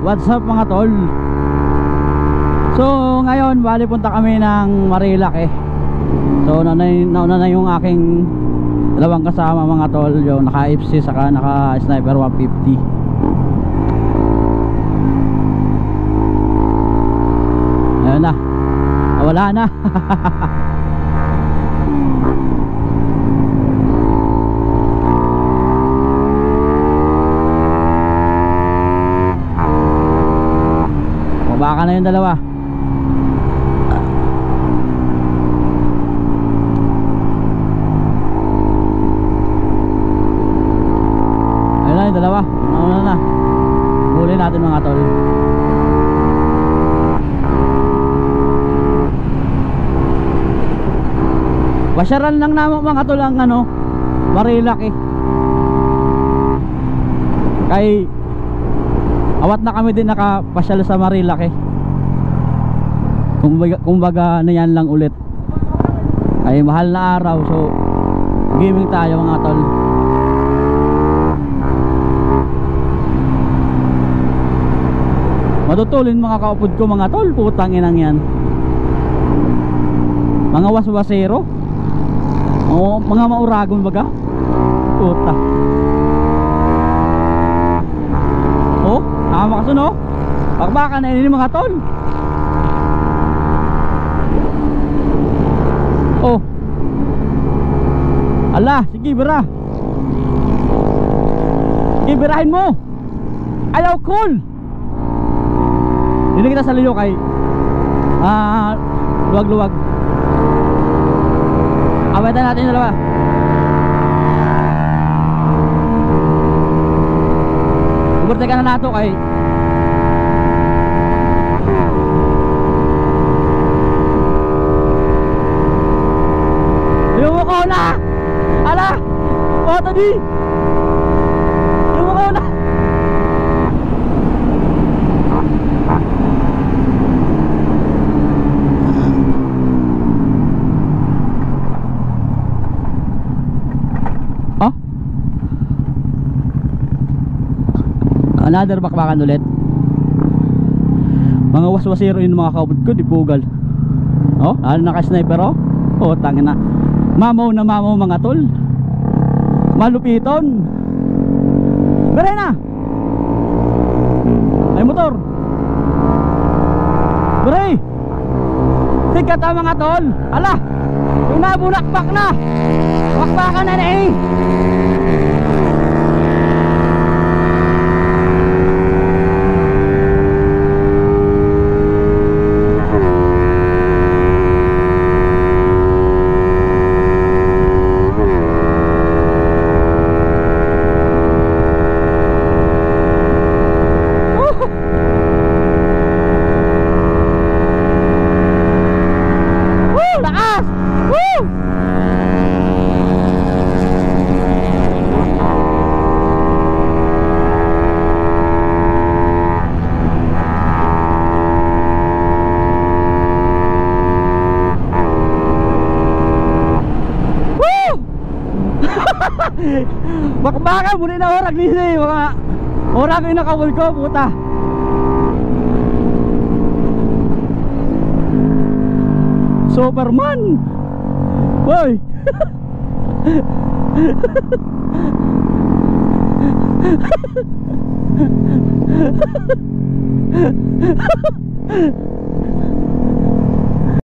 what's up mga tol? So ngayon bali punta kami ng Marilake. So nauna na yung aking dalawang kasama mga tol, yung naka FC saka naka Sniper 150. Ayun na, wala na. Baka na yung dalawa. Ayun na yung dalawa. Nauna na. Huli natin mga tol. Basyaran lang naman mga tol ang ano, Marilake. Kay awat na kami din nakapasyal sa Marilake. Kumbaga na yan lang ulit. Ay mahal na araw, so gaming tayo mga tol. Matutulin mga kaupod ko mga tol, putang inang yan. Mga waswasero, mga mauragon baga. Puta. Oh, tama ka no? Bakbakan na ini mga tol. Oh. Ala, sige bira. Sige birahin mo. Ayaw cool. Dili kita sa liyo kay luwag-luwag. Awetan natin yung dalawa. Overtake na nato kay Yumuko na! Ala! O tadi! Yumuko na! Oh? Another bakbakan ulit. Mga waswasero yung mga kaupod ko, di pugal. Oh, ano naka-sniper oh? Oh, tangin na. Mamaw na mamaw mga tol. Malupiton. Beray na. Ay motor. Beray. Sikat ang mga tol. Ala, yung nabunakpak na. Bakbakan na na eh. Bakbakan muli na orag nisi mga orag yung nakabul ko puta. Superman. Boy.